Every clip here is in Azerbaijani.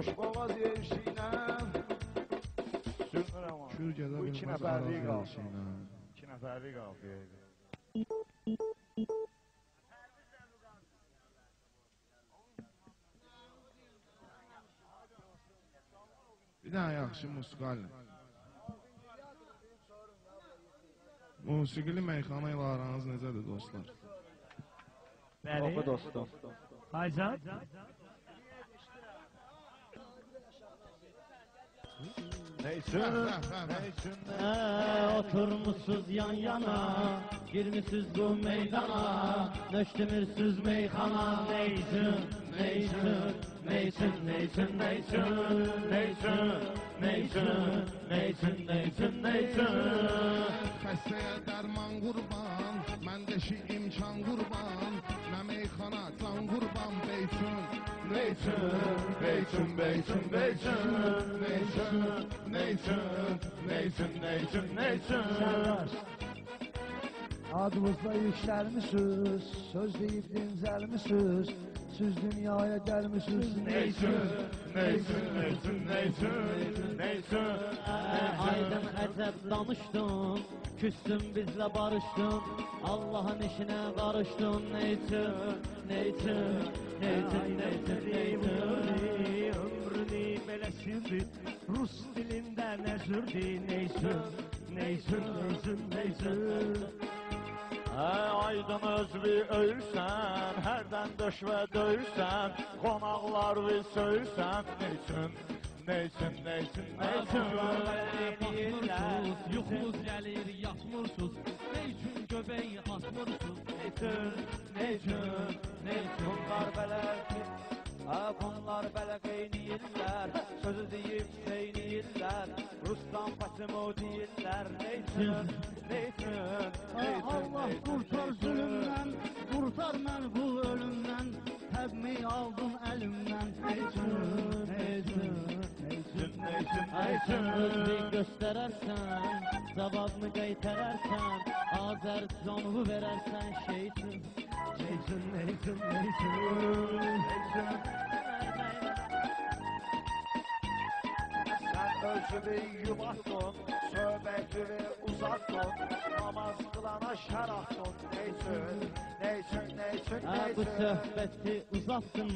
boş boğaz yerişinə. Sürünür ama. Bu iki nəfərlik qalsın. İki nəfərlik qalsın. Bir daha yaxşı musikal. Musiqili meyxana ilə aranız necədir dostlar? Oxu dostum. Aycan? Neysin? Oturmuşsuz yan yana, girmişsiniz bu meydana, nöştümürsüz meyxana. Neysin, neysin, neysin, neysin, neysin, neysin, neysin, neysin, neysin, neysin. Xəstəyə dərman qurban, məndə şi imkan qurban, nə meyxana can qurban beyçün. Neyçün, beyçün, beyçün, beyçün, neyçün, neyçün, neyçün, neyçün, neyçün. Adınızda yükselmişsiniz, söz deyip dincelmişsiniz, siz dünyaya gelmişsiniz. Neyçün, neyçün, neyçün, neyçün, neyçün. Aydın əcəb danışdın, küstün bizlə barışdın, Allah'ın işine qarışdın. Neyçün, neyçün, neyçün, neyçün, neyçün. Ömrünü belə sürdü, Rus dilində nəzürdü. Neyçün, neyçün, neyçün, neyçün. Aydın özlü ölsən, hərdən döş və döyürsən, qonaqlar və söyürsən. Neyçün, neyçün, neyçün, neyçün. Yuxunuz gəlir, yatmırsınız, neyçün göbək atmırsınız. Neyçün, neyçün, neyçün. Bunlar belə qeyniyirlər, sözü deyib seyniyirlər, Ruslan Fatimo deyirlər. Neyçün, neyçün, Allah kurtar zulümden, kurtar mən bu ölümden, təbmi aldın əlimdən. Neyçün, neyçün, neyçün, neyçün, Ayçın özlü göstərərsən, cavabını qaytarərsən, Azər canını verərsən şeysin. Neyçün, neyçün, neyçün, neyçün. Sən özünü yubatdın, söhbətini uzattın, namaz qılana şər atdın. Neyçün, neyçün, neyçün, Bu neyçün. söhbəti uzattın,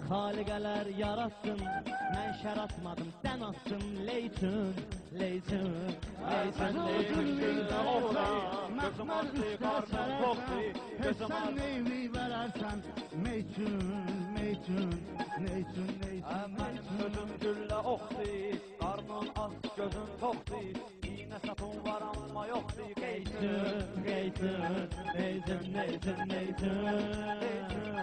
xaliqələr yarattın, mən şər atmadım, sən attın. Leyçün, leyçün, leyçün, leyçün, Gözüm altı, qarnım toxdu, gözüm Sen altı. meyvi verersen, meyçün, meyçün, neyçün, neyçün, Mənim sözüm güllə oxdu, qarnın aç, gözün toxdu, iynə sapın var amma yoxdu. Leyçün, leyçün, leyçün, leyçün, leyçün.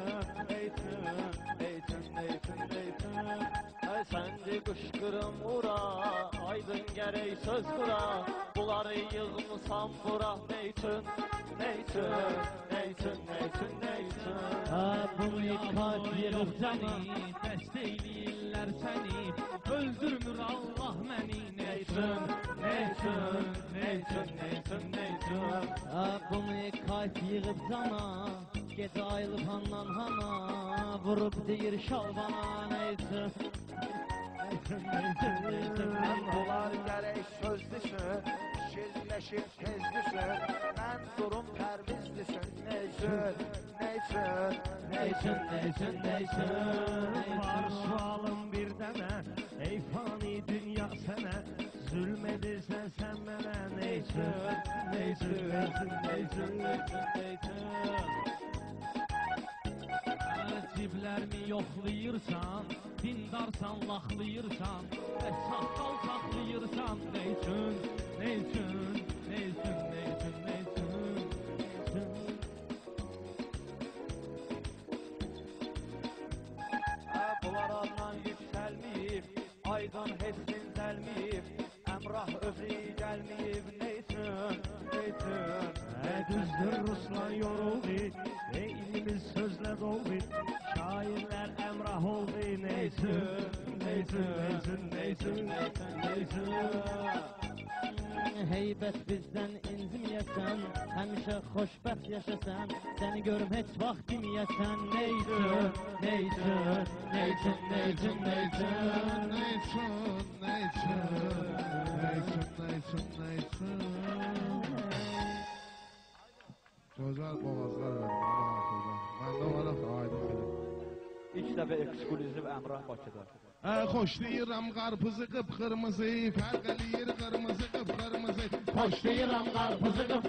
Səndi qışqırım ura, aydın gərək söz qura, bunları yığmısan bura. Neyçün, neyçün, neyçün, neyçün, neyçün. Bunu yıkak yığıb səni, Dəstəyləyirlər səni, öldürmür Allah məni. Neyçün, neyçün, neyçün, neyçün, neyçün. bunu yıkak yığıb cana, gecə ayılıb handan hana, vurub deyir şalbana. Neyçün, Bunlar gərək söz düşün, şirləşib tez düşün, mən durum pərviz düşün. Neyçün, neyçün, neyçün, neyçün, neyçün. Var sualım bir dənə, ey fani dünya sənə, zülm edirsən sən mənə. Neyçün, neyçün, neyçün, neyçün, neyçün, neyçün. Ciblərimi yoxlayırsan, dindarsan, laxlayırsan, saqqal saxlayırsan. Neyçün, neyçün, neyçün, neyçün, neyçün, neyçün. Bunlar adından yüksəlməyib, aydın heç dincəlməyib, əmrah özü gəlməyib. Neyçün, neyçün. Düzdür Ruslan yoruldu, elimiz sözlə doldu, şairlər əmrah oldu. Neyçün, neyçün, neyçün, neyçün, neyçün, neyçün. heybət bizdən inciməyəsən, həmişə xoşbəxt yaşasan, səni görüm heç vaxt deməyəsən. Neyçün, neyçün, neyçün, neyçün, neyçün. Gözəl boğazlar verdim axırda. Məndə olaraq aydın bilir. İlk dəfə ekskluziv Əmrah Bakıda. Xoşlayıram qarpızı qıpqırmızı, fərq eləyir qırmızı qıpqırmızı. Xoşlayıram qarpızı qıpqırmızı.